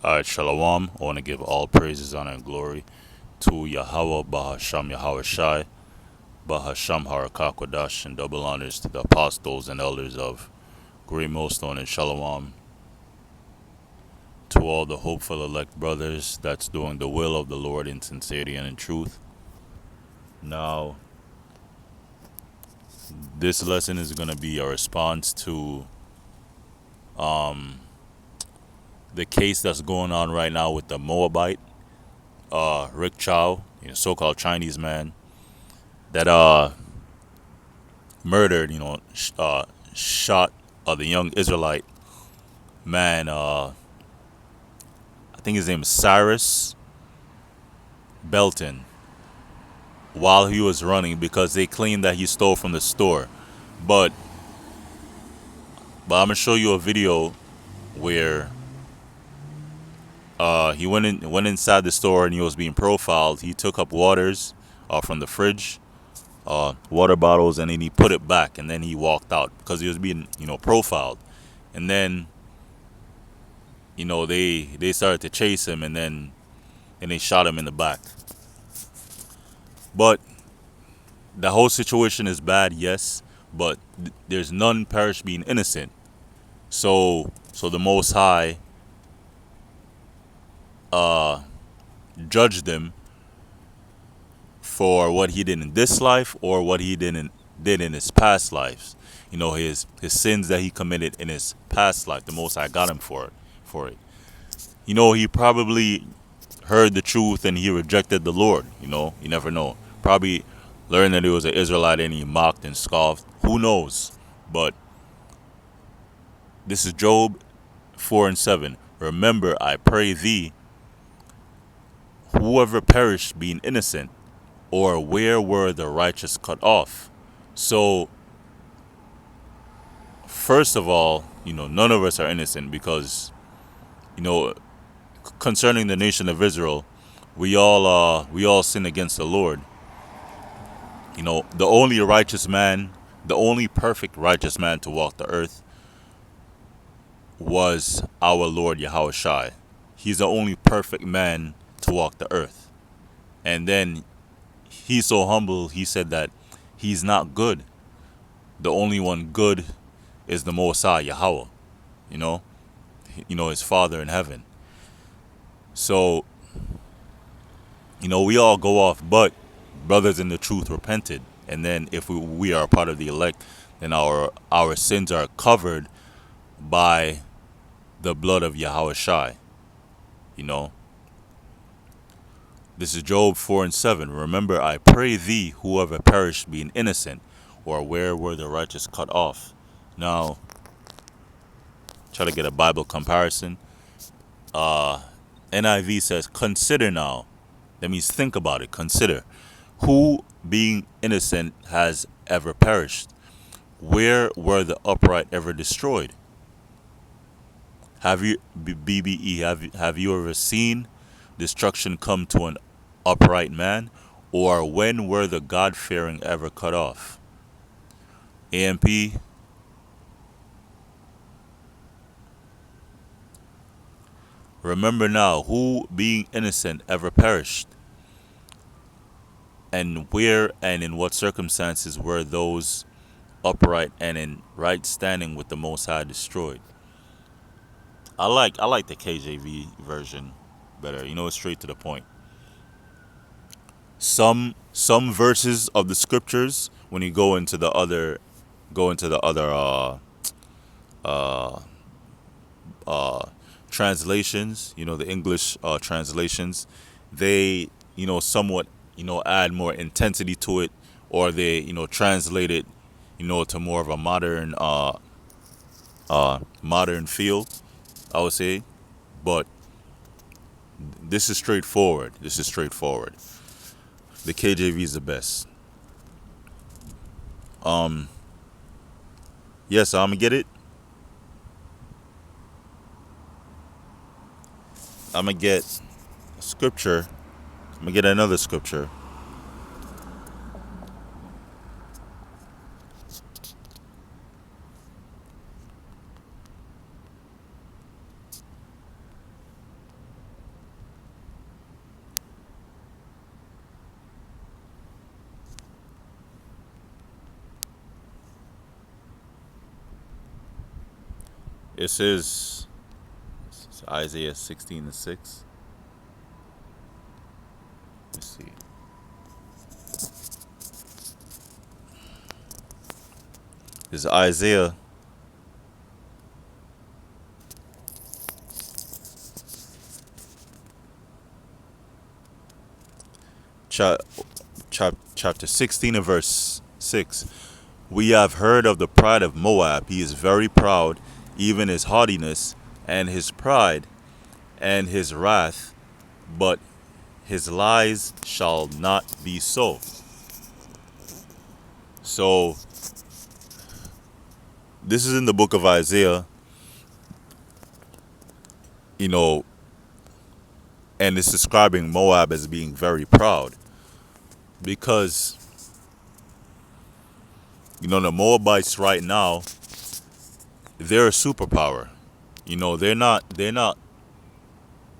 Alright, Shalom. I want to give all praises, honor, and glory to Yahweh, Bahasham Yahweh Shai, Bahasham Harakakwadash, and double honors to the apostles and elders of Great Millstone and Shalom, to all the hopeful elect brothers that's doing the will of the Lord in sincerity and in truth. Now, this lesson is going to be a response to the case that's going on right now with the Moabite, Rick Chow, so-called Chinese man that murdered, shot the young Israelite man. I think his name is Cyrus Belton, while he was running because they claimed that he stole from the store. But I'm gonna show you a video where he went inside the store and he was being profiled. He took up waters from the fridge, water bottles, and then he put it back, and then he walked out because he was being profiled. And then they started to chase him, and they shot him in the back. But the whole situation is bad, yes, but there's none perish being innocent. So the Most High judged him for what he did in this life or what he did in his past lives. His sins that he committed in his past life. The Most High got him for it. He probably heard the truth and he rejected the Lord. You never know. Probably learned that he was an Israelite and he mocked and scoffed. Who knows? But this is Job 4:7. Remember, I pray thee, whoever perished being innocent, or where were the righteous cut off? So, first of all, none of us are innocent because, you know, concerning the nation of Israel, we all sin against the Lord. The only righteous man, the only perfect righteous man to walk the earth was our Lord Yahweh Shai. He's the only perfect man to walk the earth. And then he's so humble, he said that he's not good. The only one good is the Most High, Yahweh, you know, his Father in heaven. So, we all go off, but brothers in the truth repented. And then if we are a part of the elect, then our sins are covered by the blood of Yahweh Shai. This is Job 4:7. Remember, I pray thee, whoever perished being innocent, or where were the righteous cut off? Now, try to get a Bible comparison. NIV says, consider now. That means think about it. Consider. Who, being innocent, has ever perished? Where were the upright ever destroyed? Have you, BBE, have you ever seen destruction come to an upright man? Or when were the God-fearing ever cut off? AMP, remember now, who, being innocent, ever perished? And where and in what circumstances were those upright and in right standing with the Most High destroyed? I like the KJV version better. It's straight to the point. Some verses of the scriptures, when you go into the other uh translations, the English translations, they somewhat add more intensity to it, or they translate it to more of a modern feel, I would say. But this is straightforward. The KJV is the best. Yes, I'm gonna get it. I'm gonna get scripture. I'm gonna get another scripture. It says it's Isaiah 16:6. Let's see. It's Isaiah cha- chapter 16 and verse 6. We have heard of the pride of Moab. He is very proud, even his haughtiness and his pride and his wrath, but his lies shall not be so. So, this is in the book of Isaiah, you know, and it's describing Moab as being very proud because, the Moabites right now, they're a superpower. They're not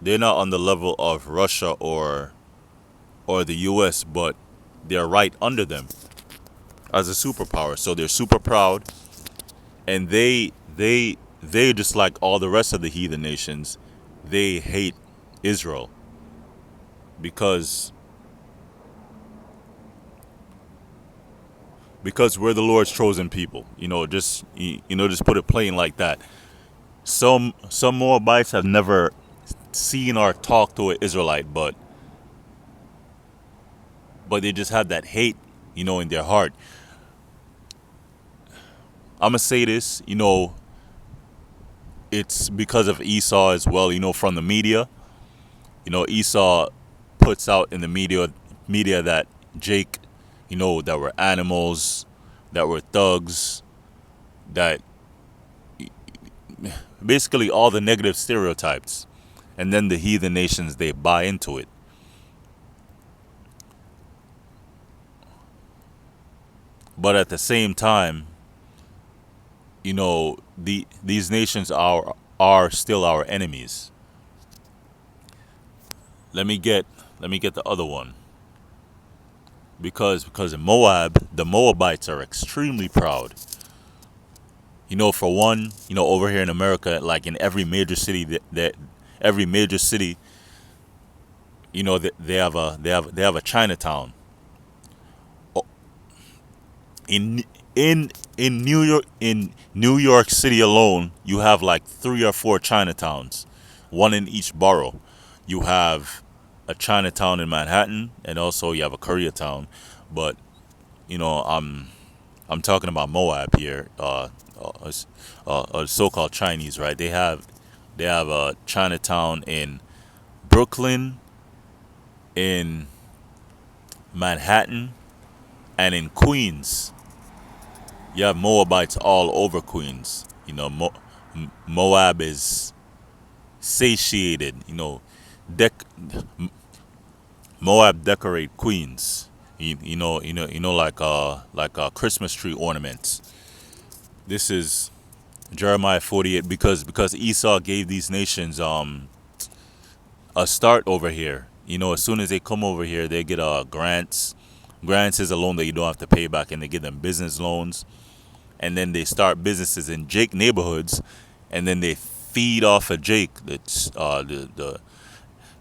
on the level of Russia or the US, but they're right under them as a superpower. So they're super proud, and they just like all the rest of the heathen nations, they hate Israel because we're the Lord's chosen people. Just put it plain like that. Some Moabites have never seen or talked to an Israelite, but they just have that hate, in their heart. I'm gonna say this, it's because of Esau as well. From the media, Esau puts out in the media that Jake, that were animals, that were thugs, that basically all the negative stereotypes, and then the heathen nations, they buy into it. But at the same time, these nations are still our enemies. Let me get the other one, because in Moab, the Moabites are extremely proud. For one, over here in America, like in every major city, that every major city, they have a Chinatown. O- In in New York City alone, you have like 3 or 4 Chinatowns, one in each borough. You have a Chinatown in Manhattan, and also you have a Koreatown. But you know, I'm talking about Moab here, so-called Chinese, right? They have a Chinatown in Brooklyn, in Manhattan, and in Queens. You have Moabites all over Queens. Moab is satiated. Dec- Moab decorate Queens. Like Christmas tree ornaments. This is Jeremiah 48, because Esau gave these nations a start over here. As soon as they come over here, they get grants. Grants is a loan that you don't have to pay back, and they give them business loans, and then they start businesses in Jake neighborhoods, and then they feed off of Jake, the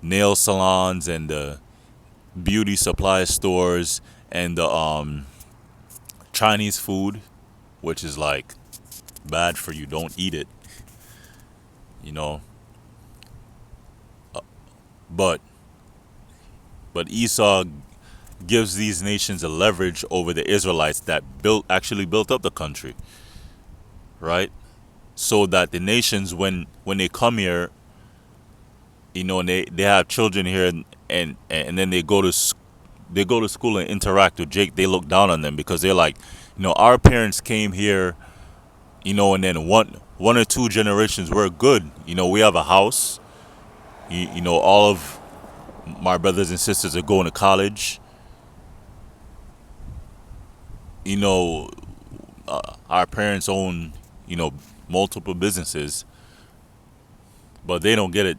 nail salons and the beauty supply stores and the Chinese food, which is like bad for you. Don't eat it, you know. But Esau gives these nations a leverage over the Israelites that actually built up the country, right? So that the nations, when they come here, and they have children here, and then they go to school and interact with Jake, they look down on them because they're like, our parents came here, and then one or two generations we're good. We have a house. All of my brothers and sisters are going to college. You know, our parents own, multiple businesses, but they don't get it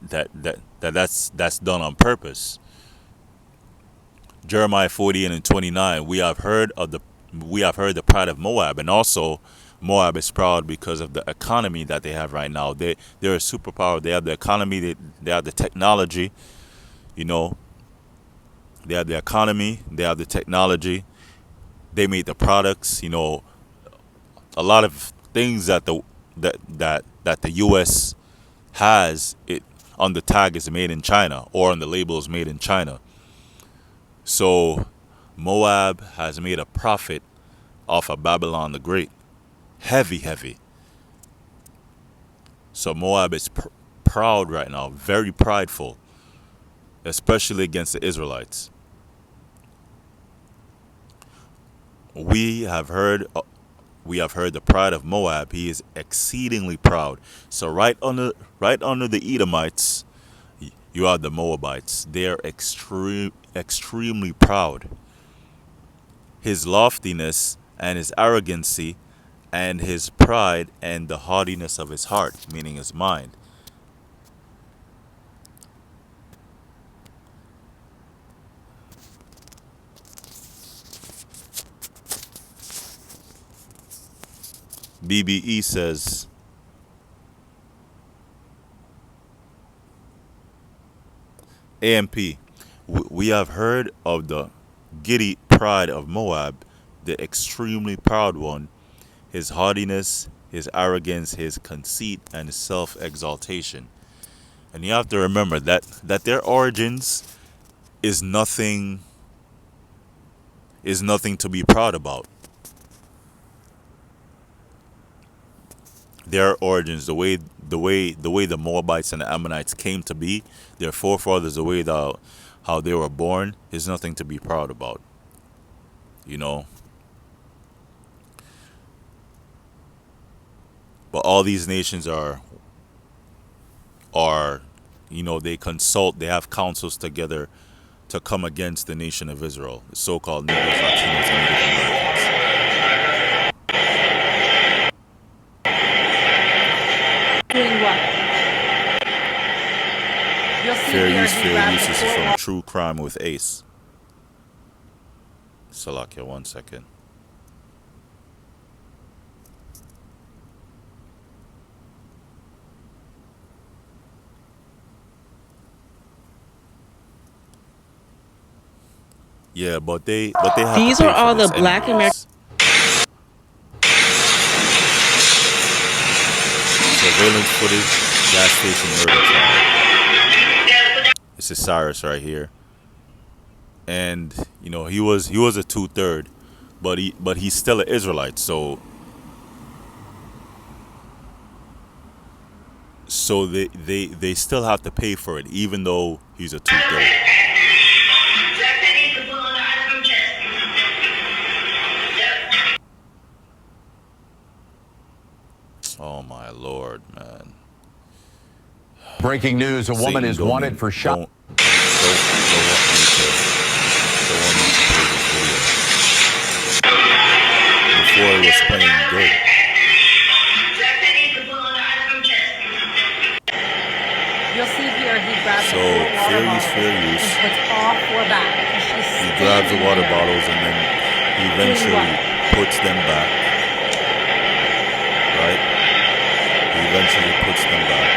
that's done on purpose. Jeremiah 40 and 29, we have heard the pride of Moab, and also Moab is proud because of the economy that they have right now. They're a superpower. They have the economy. They have the technology. You know, they have the economy. They have the technology. They made the products. You know, a lot of things that the U.S. has it on the tag is made in China or on the label is made in China. So Moab has made a profit off of Babylon the Great. Heavy, heavy. So Moab is proud right now, very prideful, especially against the Israelites. We have heard we have heard the pride of Moab. He is exceedingly proud. So right under the Edomites, you have the Moabites. They are extremely proud. His loftiness and his arrogancy and his pride and the haughtiness of his heart, meaning his mind. BBE says, AMP, we have heard of the giddy pride of Moab, the extremely proud one, his haughtiness, his arrogance, his conceit, and his self-exaltation. And you have to remember that their origins is nothing to be proud about. Their origins, the way the Moabites and the Ammonites came to be, their forefathers, the way how they were born, is nothing to be proud about. You know, but all these nations are they consult, they have councils together to come against the nation of Israel, the so-called Negroes, Latinos, and Native Americans. Doing what? You'll see Fair here use, he fair grabbed use. the This is full from True Crime with Ace. Salakia, 1 second. Yeah, but they have to These are pay for all the this black American. anyways. Surveillance footage, gas station murder trial. This is Cyrus right here, and he was a 2/3, but he's still an Israelite. So they still have to pay for it, even though he's a 2/3. Oh my Lord, man! Breaking news, a woman Satan is wanted for shot. Don't want me to play this video before it was playing good. You'll see here he grabs So the full water fair use, bottles fair and use. puts all four back. She's He grabs the standing water there. bottles and then he Doing eventually what? puts them back. Right? He eventually puts them back.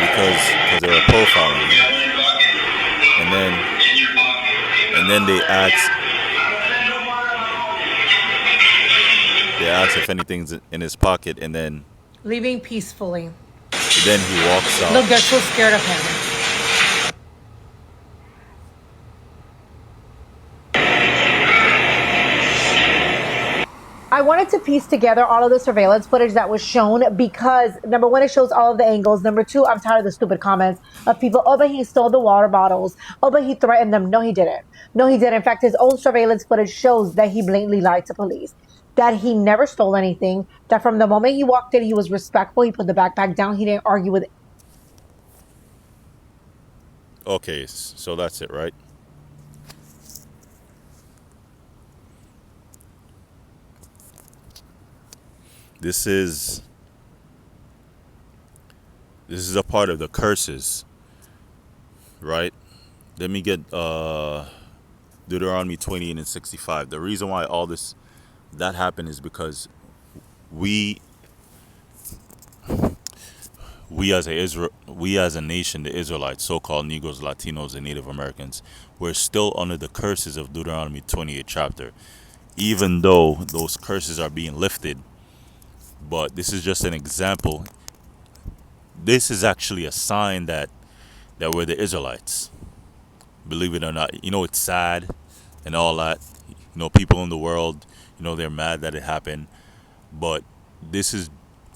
Because they were profiling him. And then they ask if anything's in his pocket, and then Leaving peacefully. he walks out. Look, they're so scared of him. I wanted to piece together all of the surveillance footage that was shown because, number one, it shows all of the angles. Number two, I'm tired of the stupid comments of people, oh, but he stole the water bottles. Oh, but he threatened them. No, he didn't. No, he didn't. In fact, his own surveillance footage shows that he blatantly lied to police, that he never stole anything, that from the moment he walked in, he was respectful. He put the backpack down. He didn't argue with. Okay, so that's it, right? This is a part of the curses, right? Let me get Deuteronomy 28 and 65. The reason why all this that happened is because we we as a nation, the Israelites, so-called Negroes, Latinos, and Native Americans, we're still under the curses of Deuteronomy 28 chapter. Even though those curses are being lifted, but this is just an example. This is actually a sign that we're the Israelites. Believe it or not, it's sad and all that. People in the world, they're mad that it happened, but this is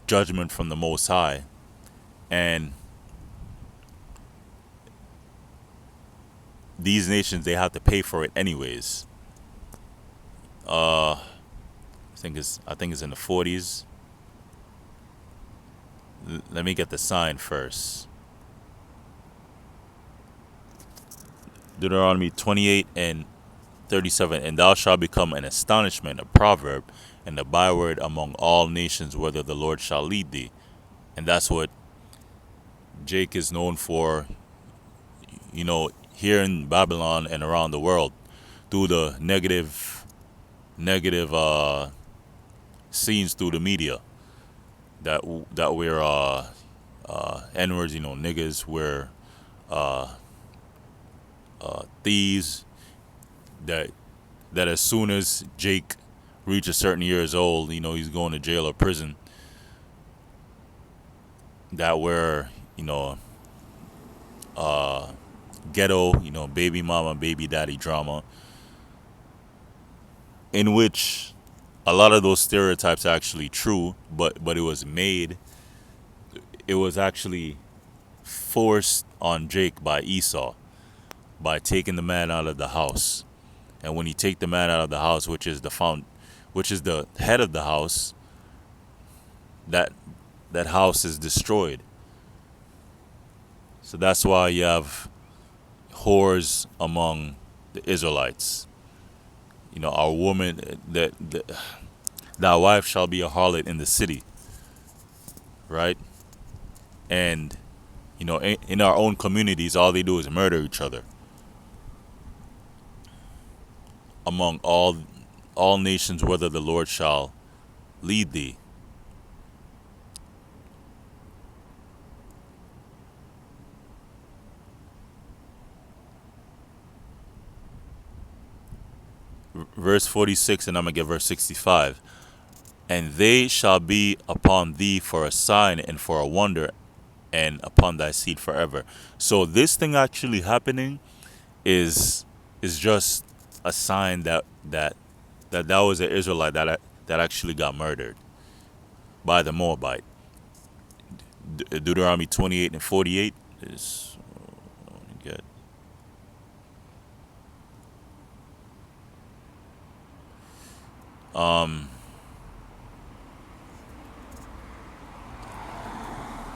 judgment from the Most High, and these nations, they have to pay for it anyways. I think it's in the 40s. Let me get the sign first. Deuteronomy 28 and 37. And thou shalt become an astonishment, a proverb, and a byword among all nations, whether the Lord shall lead thee. And that's what Jake is known for, here in Babylon and around the world, through the negative scenes through the media, that we're N-words, niggas, we're thieves, that as soon as Jake reaches certain years old, he's going to jail or prison, that we're, ghetto, baby mama, baby daddy drama, in which a lot of those stereotypes are actually true, but it was actually forced on Jake by Esau, by taking the man out of the house. And when you take the man out of the house, which is the head of the house, that house is destroyed. So that's why you have whores among the Israelites. Our woman, thy wife shall be a harlot in the city, right? And in our own communities, all they do is murder each other. Among all nations, whether the Lord shall lead thee. Verse 46, and I'm going to get verse 65. And they shall be upon thee for a sign and for a wonder, and upon thy seed forever. So this thing actually happening is just a sign that was an Israelite that actually got murdered by the Moabite. Deuteronomy 28 and 48 is good.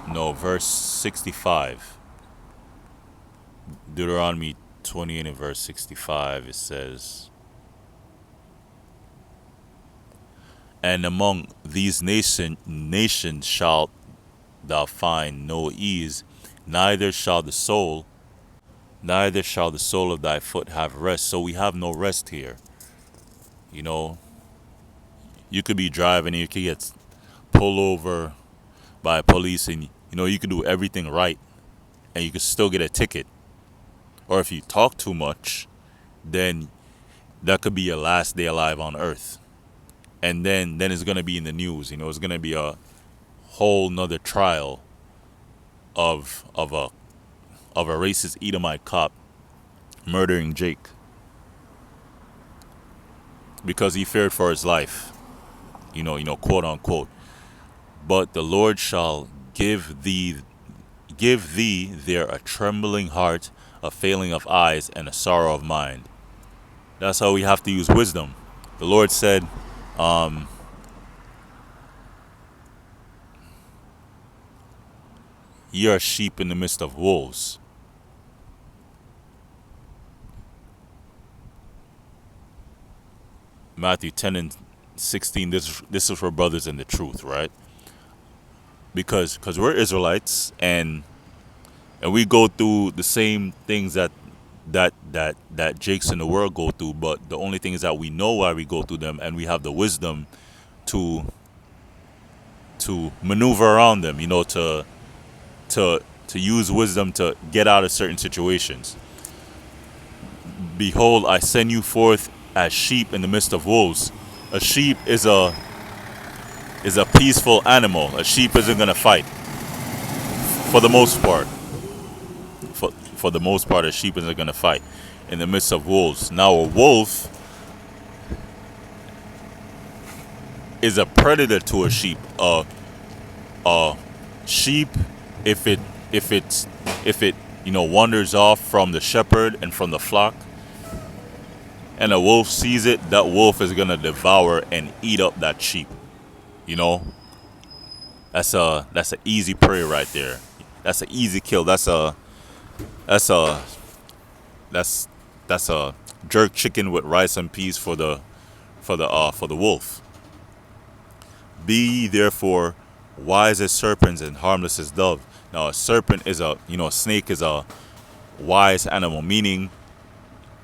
No, verse 65. Deuteronomy 28 and verse 65, it says, and among these nations shalt thou find no ease, neither shall the sole of thy foot have rest. So we have no rest here. You could be driving and you could get pulled over by police, and you could do everything right and you could still get a ticket. Or if you talk too much, then that could be your last day alive on earth. And then it's going to be in the news. It's going to be a whole nother trial of a racist Edomite cop murdering Jake because he feared for his life, quote unquote. But the Lord shall give thee there a trembling heart, a failing of eyes, and a sorrow of mind. That's how we have to use wisdom. The Lord said, ye are sheep in the midst of wolves. Matthew 10 and 16, this is for brothers in the truth, right? Because we're Israelites, and we go through the same things that that jakes in the world go through. But the only thing is that we know why we go through them, and we have the wisdom to maneuver around them. To use wisdom to get out of certain situations. Behold, I send you forth as sheep in the midst of wolves. A sheep is a peaceful animal. A sheep isn't gonna fight for the most part. For the most part, a sheep isn't gonna fight in the midst of wolves. Now, a wolf is a predator to a sheep. A sheep, if it wanders off from the shepherd and from the flock, and a wolf sees it, that wolf is gonna devour and eat up that sheep. You know, that's an easy prey right there. That's an easy kill. That's a that's that's a jerk chicken with rice and peas for the wolf. Be ye therefore wise as serpents and harmless as doves. Now, a serpent is a snake is a wise animal, meaning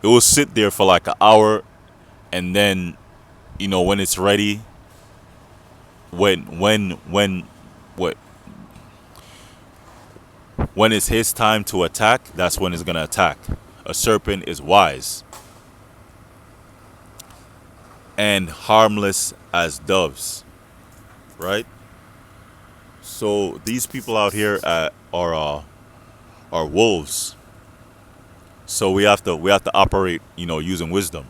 it will sit there for like an hour, and then, when it's ready, when what when it's his time to attack, that's when it's gonna attack. A serpent is wise and harmless as doves, right? So these people out here are wolves. So we have to operate, using wisdom.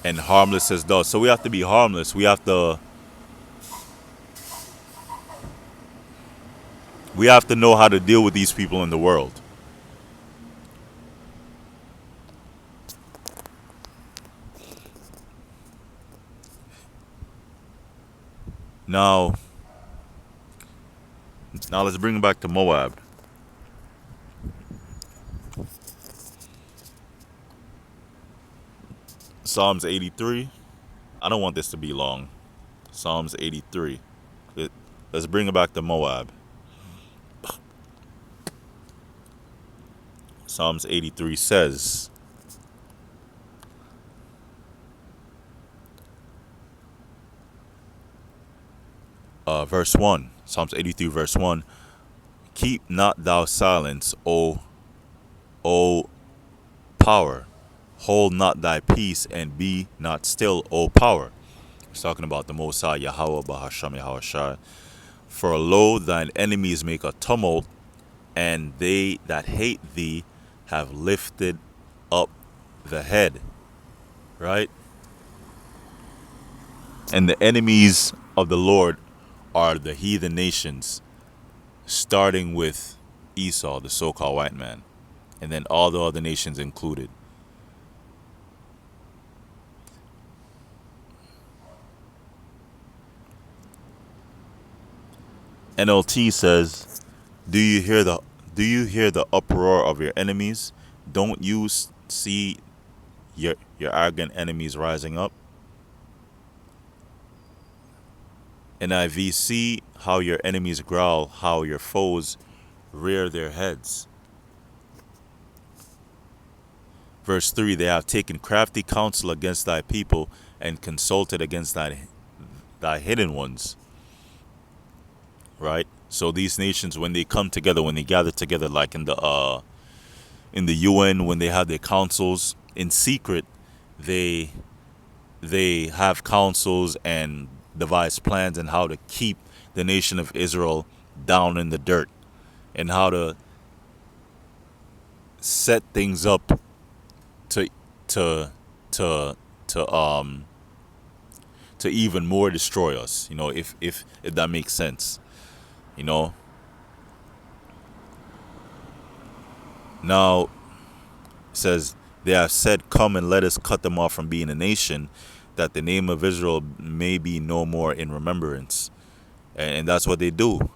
And harmless as doves. So we have to be harmless. We have to know how to deal with these people in the world. Now let's bring it back to Moab. Psalms 83. I don't want this to be long. Psalms 83. Let's bring it back to Moab. Psalms 83 says, verse 1. Psalms 83, verse 1. Keep not thou silence, O power. Hold not thy peace, and be not still, O power. It's talking about the Most High, Yahweh, Bahasham, Yahweh Shai. For lo, thine enemies make a tumult, and they that hate thee have lifted up the head. Right? And the enemies of the Lord are the heathen nations, starting with Esau, the so-called white man, and then all the other nations included. NLT says, Do you hear the uproar of your enemies? Don't you see your arrogant enemies rising up? NIV, see how your enemies growl, how your foes rear their heads. Verse 3, they have taken crafty counsel against thy people and consulted against thy hidden ones. Right? So these nations, when they come together, when they gather together, like in the UN, when they have their councils in secret, they have councils and devise plans on how to keep the nation of Israel down in the dirt, and how to set things up to to even more destroy us. If that makes sense. Now it says, they have said, come and let us cut them off from being a nation, that the name of Israel may be no more in remembrance. And that's what they do.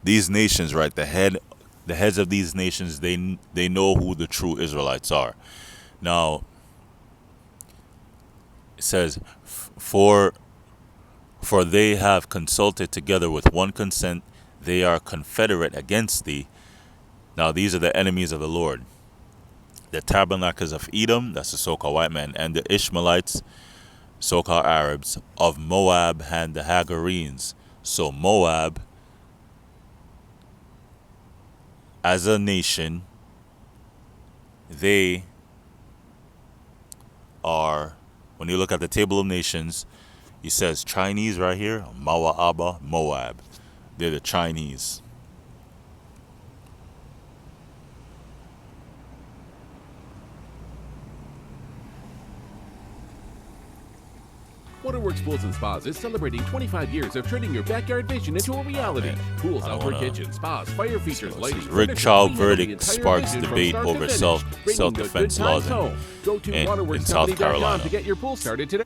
These nations, right, the heads of these nations, they know who the true Israelites are. Now it says, for they have consulted together with one consent, they are confederate against thee, Now these are the enemies of the Lord. The tabernacles of Edom, that's the so-called white man, and the Ishmaelites, so-called Arabs, of Moab and the Hagarenes. So Moab, as a nation, they are, when you look at the table of nations, it says Chinese right here, Mawa'aba, Moab. They're the Chinese. Waterworks Pools and Spas is celebrating 25 years of turning your backyard vision into a reality. Pools, outdoor kitchens, spas, fire features, lighting, Rick furniture, Chow we handle the verdict entire sparks vision from debate start to over finish, bringing the self-defense good laws times home. Go to in South waterworkscompany.com Carolina. to get your pool started today.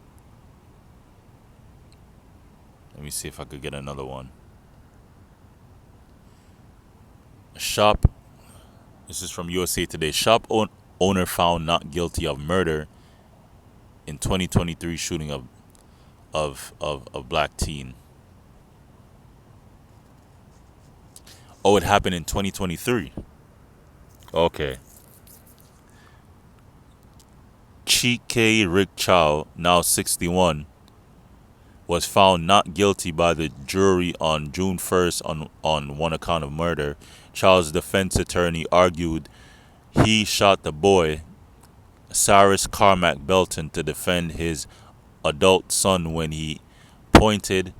Let me see if I could get another one. Shop, this is from USA Today. Shop owner found not guilty of murder in 2023 shooting of black teen. Oh, it happened in 2023. Okay. Chike Rick Chow, now 61, was found not guilty by the jury on June 1st on one account of murder. Chow's defense attorney argued he shot the boy, Cyrus Carmack Belton, to defend his adult son when he pointed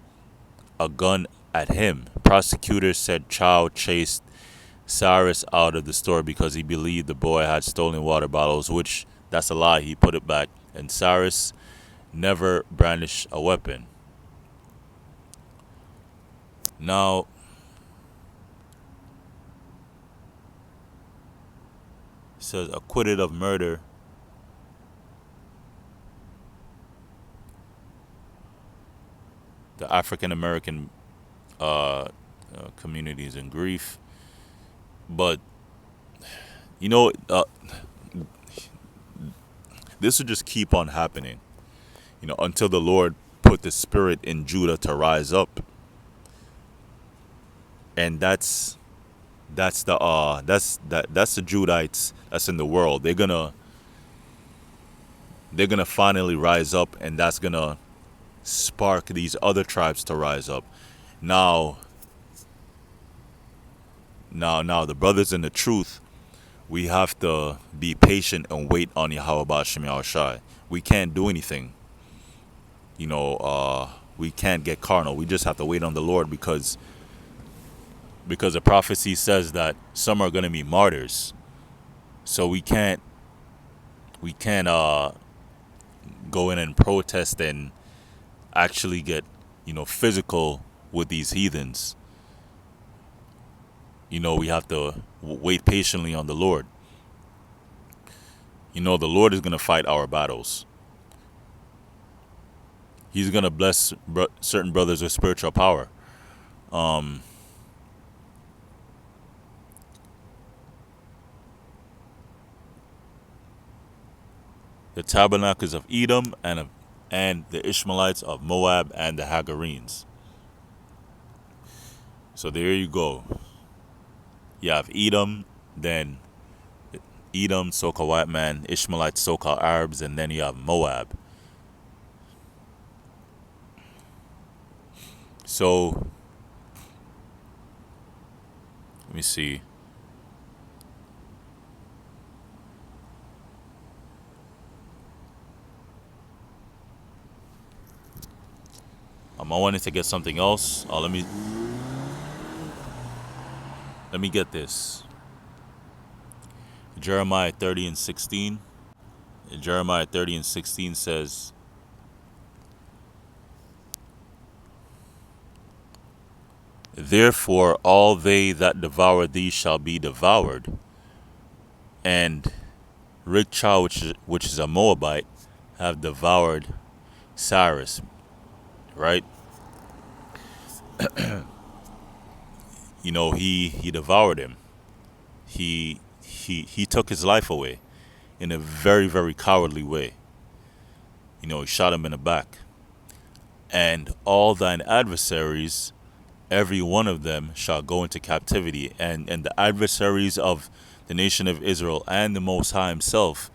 a gun at him. Prosecutors said Chow chased Cyrus out of the store because he believed the boy had stolen water bottles, which that's a lie. He put it back. And Cyrus never brandished a weapon. Now, it says acquitted of murder. The African American community is in grief, but you know, this will just keep on happening, you know, until the Lord put the spirit in Judah to rise up, and that's the Judites that's in the world. They're gonna finally rise up, and that's gonna spark these other tribes to rise up. Now, the brothers in the truth, we have to be patient and wait on Yahweh Ba'ashem Yahushai. We can't do anything. You know, we can't get carnal. We just have to wait on the Lord because the prophecy says that some are going to be martyrs. So we can't go in and protest and actually get, you know, physical with these heathens. You know, we have to wait patiently on the Lord. You know, the Lord is going to fight our battles. He's going to bless certain brothers with spiritual power. The tabernacles of Edom and the Ishmaelites of Moab and the Hagarenes. So there you go. You have Edom, then Edom, so-called white man, Ishmaelites, so-called Arabs, and then you have Moab. So, let me see. I wanted to get something else. Let me get this. Jeremiah 30:16. Jeremiah 30:16 says, "Therefore all they that devour thee shall be devoured." And Rick Chow, which is a Moabite, have devoured Cyrus, right? You know, he devoured him. He took his life away in a very, very cowardly way. You know, he shot him in the back. And all thine adversaries every one of them shall go into captivity. And the adversaries of the nation of Israel and the Most High himself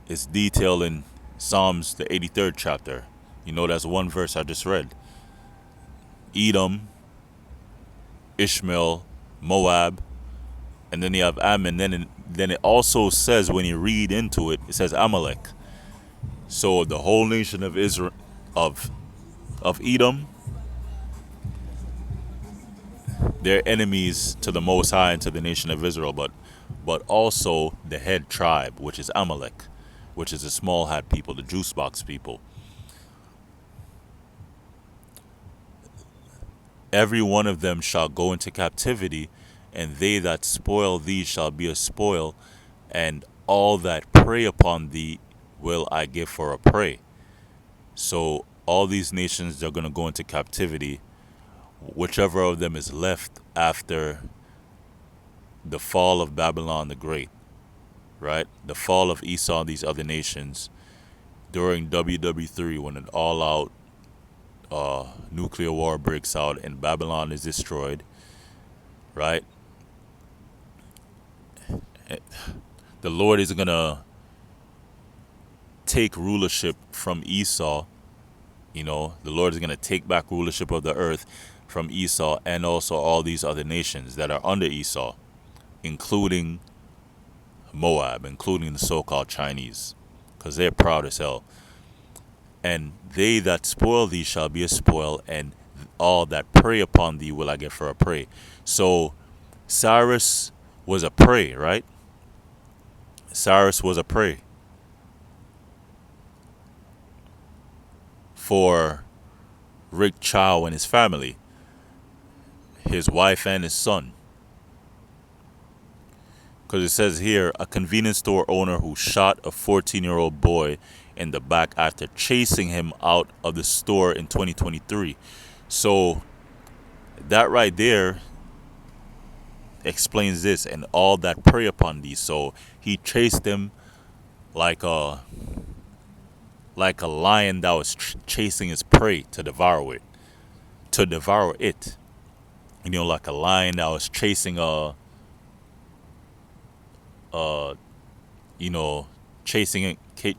is detailed in Psalms, the 83rd chapter. You know, that's one verse I just read. Edom, Ishmael, Moab, and then you have Ammon. Then it also says, when you read into it, it says Amalek. So the whole nation of Israel, of Edom, they're enemies to the Most High and to the nation of Israel, but also the head tribe, which is Amalek, which is the small hat people, the juice box people. Every one of them shall go into captivity, and they that spoil thee shall be a spoil, and all that prey upon thee will I give for a prey. So all these nations are going to go into captivity, whichever of them is left after the fall of Babylon the Great, right? The fall of Esau and these other nations during WW3, when an all-out nuclear war breaks out and Babylon is destroyed, right? The Lord is going to take rulership from Esau. You know, the Lord is going to take back rulership of the earth from Esau and also all these other nations that are under Esau, including Moab, including the so-called Chinese, because they're proud as hell. And they that spoil thee shall be a spoil, and all that prey upon thee will I give for a prey. So Cyrus was a prey, right? Cyrus was a prey for Rick Chow and his family, his wife and his son. Because it says here, a convenience store owner who shot a 14-year-old boy in the back after chasing him out of the store in 2023. So that right there explains this, and all that prey upon thee. So he chased him like a lion that was chasing his prey to devour it. You know, like a lion that was chasing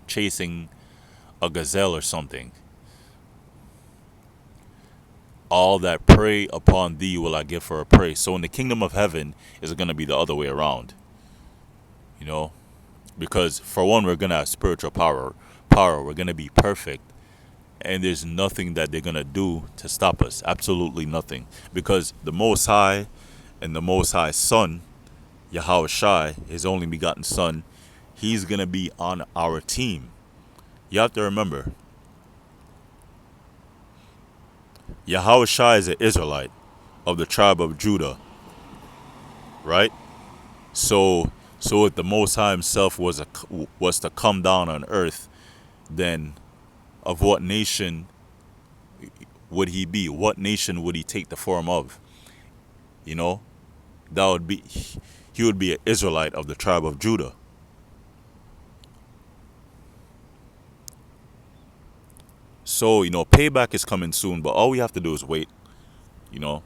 chasing a gazelle or something. All that prey upon thee will I give for a prey. So in the kingdom of heaven, it's going to be the other way around. You know, because for one, we're going to have spiritual power. We're going to be perfect, and there's nothing that they're going to do to stop us. Absolutely nothing. Because the Most High and the Most High Son, Yahweh Shai, his only begotten Son, he's going to be on our team. You have to remember, Yahweh Shai is an Israelite of the tribe of Judah, right? So if the Most High himself was to come down on earth, then of what nation would he be? What nation would he take the form of? You know, he would be an Israelite of the tribe of Judah. So, you know, payback is coming soon, but all we have to do is wait, you know.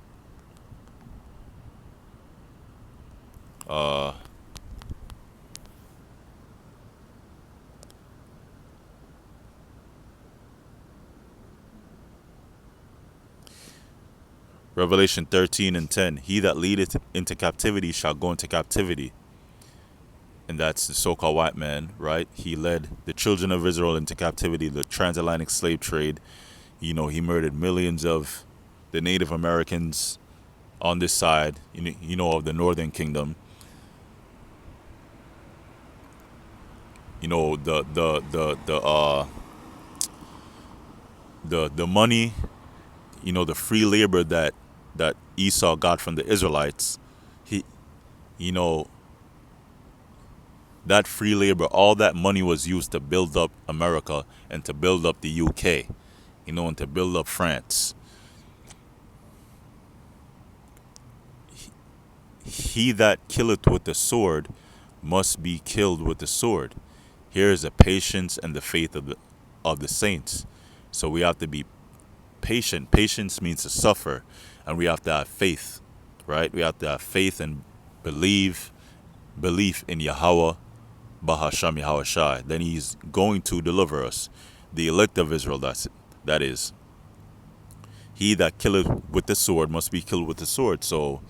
Revelation 13:10. He that leadeth into captivity shall go into captivity. And that's the so-called white man, right? He led the children of Israel into captivity, the transatlantic slave trade. You know, he murdered millions of the Native Americans on this side, you know, of the Northern Kingdom. You know, the money, you know, the free labor that Esau got from the Israelites, you know, that free labor, all that money was used to build up America and to build up the UK, you know, and to build up France. He that killeth with the sword must be killed with the sword. Here is the patience and the faith of the saints. So we have to be patient. Patience means to suffer. and we have to have faith, right? We have to have faith and belief in Yahweh, Bahasham Yahweh Shai. Then He's going to deliver us, the elect of Israel. That is. He that killeth with the sword must be killed with the sword. So,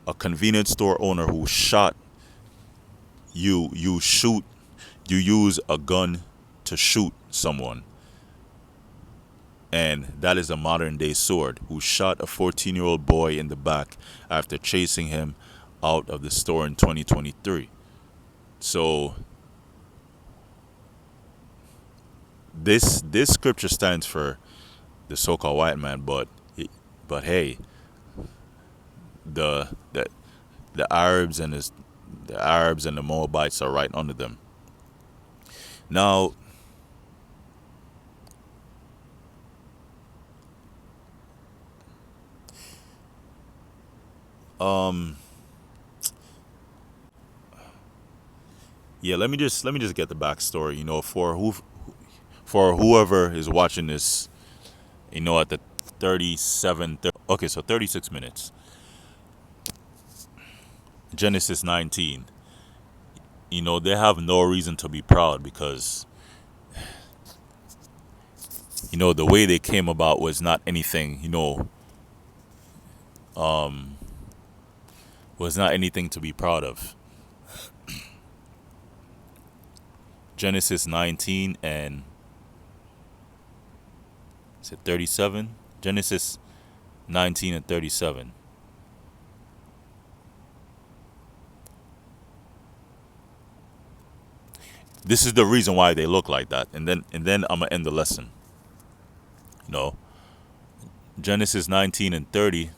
a convenience store owner who shot you, you use a gun to shoot someone, and that is a modern day sword, who shot a 14-year-old boy in the back after chasing him out of the store in 2023. So this scripture stands for the so-called white man, but hey, the the the Arabs and the Moabites are right under them. Now, um, yeah, let me just get the backstory. For whoever is watching this, at the 36 minutes. Genesis 19. They have no reason to be proud because the way they came about was not anything, was not anything to be proud of. Genesis 19 and is it 37? Genesis 19 and 37. This is the reason why they look like that, and then I'm gonna end the lesson. You know, Genesis 19 and 30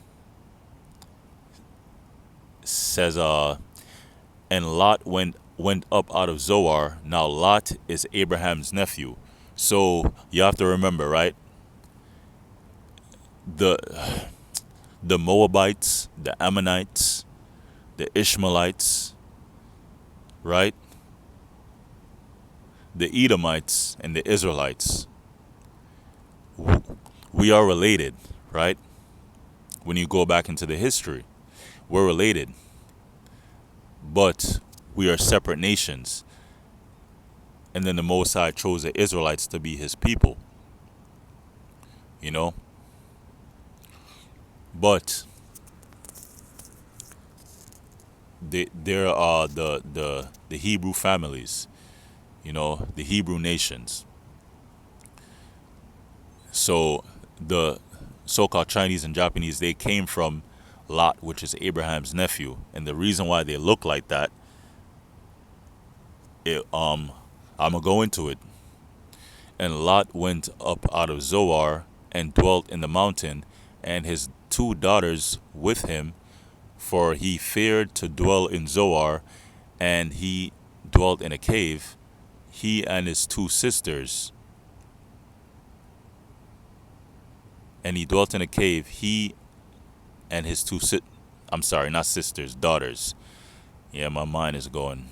says, and Lot went up out of Zoar. Now Lot is Abraham's nephew. So you have to remember, right? The the Moabites, the Ammonites, the Ishmaelites, right? The Edomites and the Israelites. We are related, right? When you go back into the history, we're related, but we are separate nations. And then the Most High chose the Israelites to be His people, you know. But there are the Hebrew families, the Hebrew nations. So the so-called Chinese and Japanese, they came from Lot, which is Abraham's nephew, and the reason why they look like that, I'm gonna go into it. And Lot went up out of Zoar and dwelt in the mountain, and his 2 daughters with him, for he feared to dwell in Zoar, and he dwelt in a cave, he and his 2 sisters. And he dwelt in a cave, he and his I'm sorry, not sisters, daughters. Yeah, my mind is going.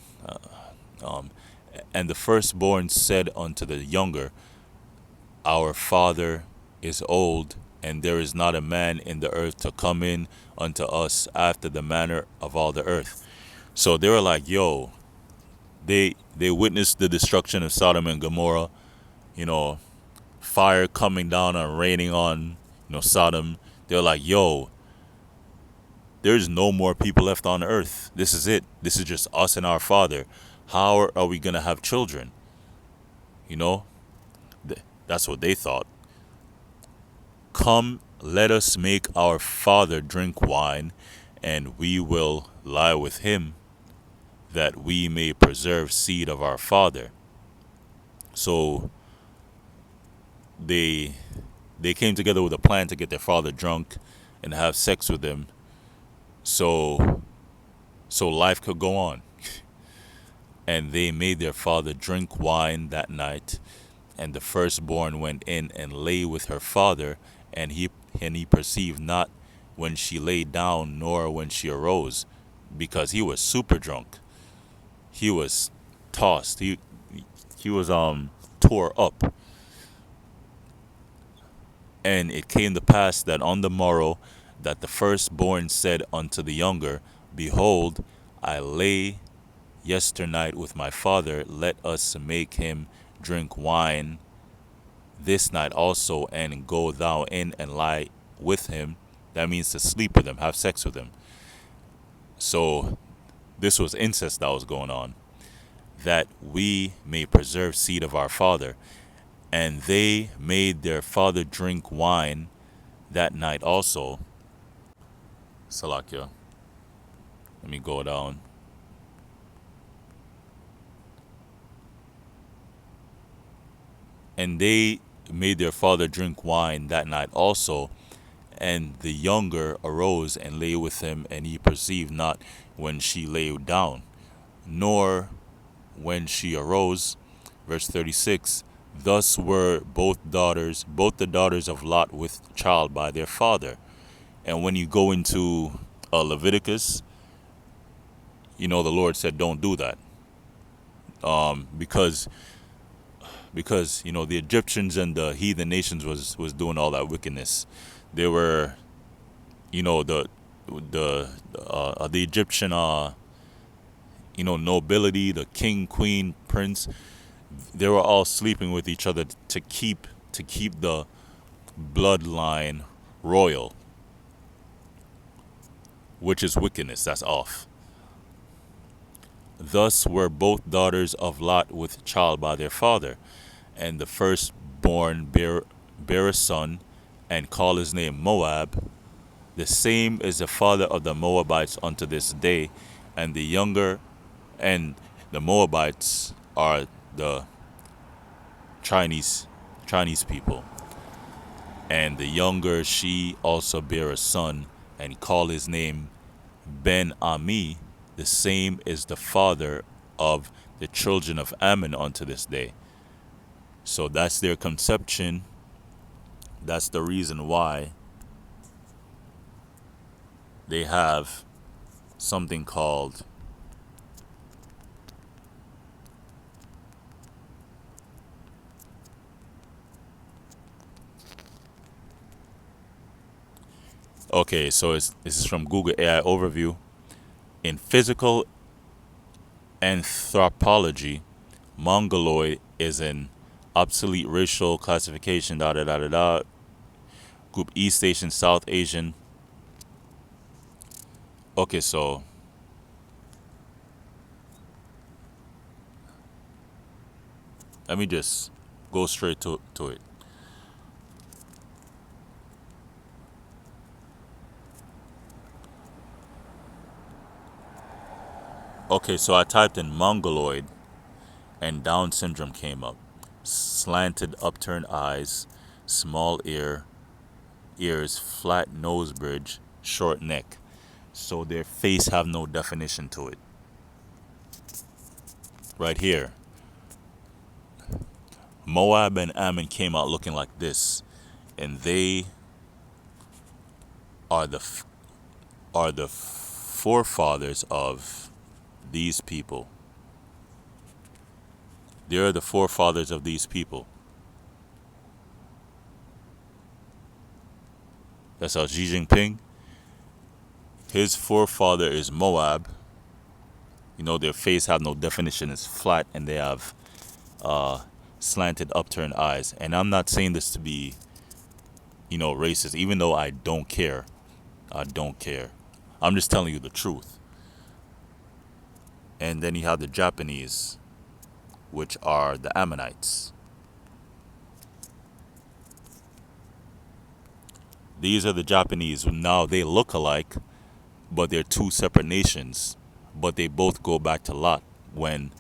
And the firstborn said unto the younger, Our father is old, and there is not a man in the earth to come in unto us after the manner of all the earth. So they were like, yo, they witnessed the destruction of Sodom and Gomorrah, fire coming down and raining on, Sodom. They're like, yo, there's no more people left on earth. This is it. This is just us and our father. How are we going to have children? That's what they thought. Come, let us make our father drink wine, and we will lie with him, that we may preserve seed of our father. So they came together with a plan to get their father drunk and have sex with him, so life could go on. And they made their father drink wine that night, and the firstborn went in and lay with her father, and he perceived not when she lay down nor when she arose, because he was super drunk. He was tossed. He was tore up. And it came to pass that on the morrow, that the firstborn said unto the younger, Behold, I lay yesternight with my father, let us make him drink wine this night also, and go thou in and lie with him. That means to sleep with him, have sex with him. So this was incest that was going on, that we may preserve seed of our father. And they made their father drink wine that night also. Salakia. Let me go down. And they made their father drink wine that night also. And the younger arose and lay with him, and he perceived not when she lay down, nor when she arose. Verse 36. Thus were both the daughters of Lot with child by their father. And when you go into Leviticus, the Lord said, don't do that. Because the Egyptians and the heathen nations was doing all that wickedness. They were, the Egyptian nobility, the king, queen, prince, they were all sleeping with each other to keep the bloodline royal, which is wickedness. That's off. Thus were both daughters of Lot with child by their father, and the firstborn bare a son, and call his name Moab. The same is the father of the Moabites unto this day, and and the Moabites are the Chinese people. And the younger she also bare a son, and call his name Ben Ami. The same is the father of the children of Ammon unto this day. So that's their conception. That's the reason why they have something called okay, so this is from Google AI overview. In physical anthropology, Mongoloid is an obsolete racial classification, da da da da da. Group East Asian, South Asian. Okay, so let me just go straight to it. Okay, so I typed in Mongoloid and Down syndrome came up. Slanted upturned eyes, small ears, flat nose bridge, short neck. So their face have no definition to it. Right here. Moab and Ammon came out looking like this, and they are the forefathers of these people. They're the forefathers of these people. That's how Xi Jinping, his forefather is Moab. Their face have no definition. It's flat, and they have slanted upturned eyes. And I'm not saying this to be, racist, even though I don't care. I don't care. I'm just telling you the truth. And then you have the Japanese, which are the Ammonites. These are the Japanese. Now they look alike, but they're two separate nations. But they both go back to Lot, when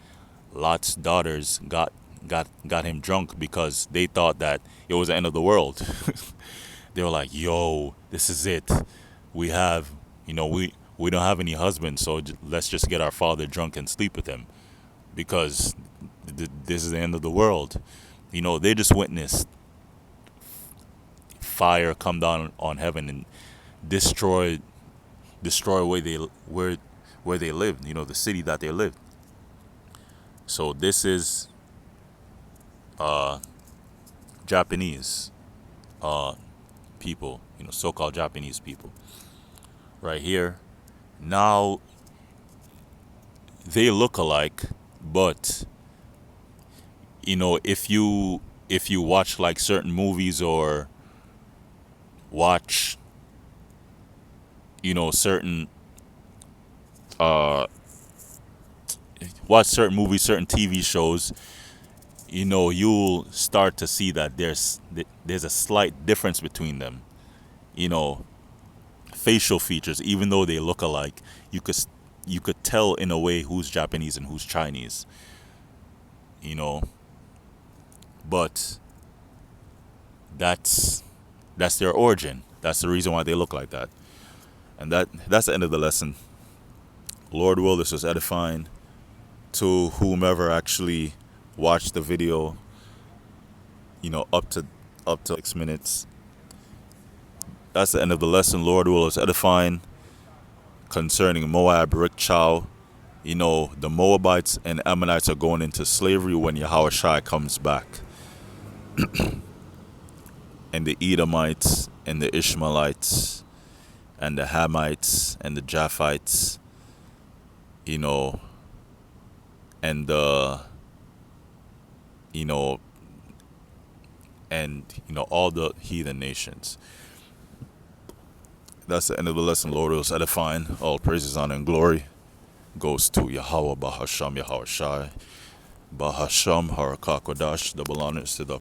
Lot's daughters got him drunk because they thought that it was the end of the world. They were like, "Yo, this is it. We have, we don't have any husbands, so let's just get our father drunk and sleep with him, because this is the end of the world." They just witnessed fire come down on heaven and destroy where they lived, the city that they lived. So this is Japanese people, so-called Japanese people, right here. Now they look alike, but if you watch like certain movies or watch certain certain movies, certain TV shows, you'll start to see that there's a slight difference between them. You know, facial features, even though they look alike, you could tell in a way who's Japanese and who's Chinese. You know, but that's their origin. That's the reason why they look like that. And that's the end of the lesson. Lord will, this was edifying to whomever actually watched the video, up to 6 minutes. That's the end of the lesson. Lord will is edifying concerning Moab, Rick Chow. The Moabites and Ammonites are going into slavery when Yahushua comes back. And the Edomites and the Ishmaelites and the Hamites and the Japhites, and the all the heathen nations. That's the end of the lesson. Lord was edifying. All praises, honor, and glory goes to Yahweh Bahasham Yahweh Shai Bahasham Harakakodash. Double honors to the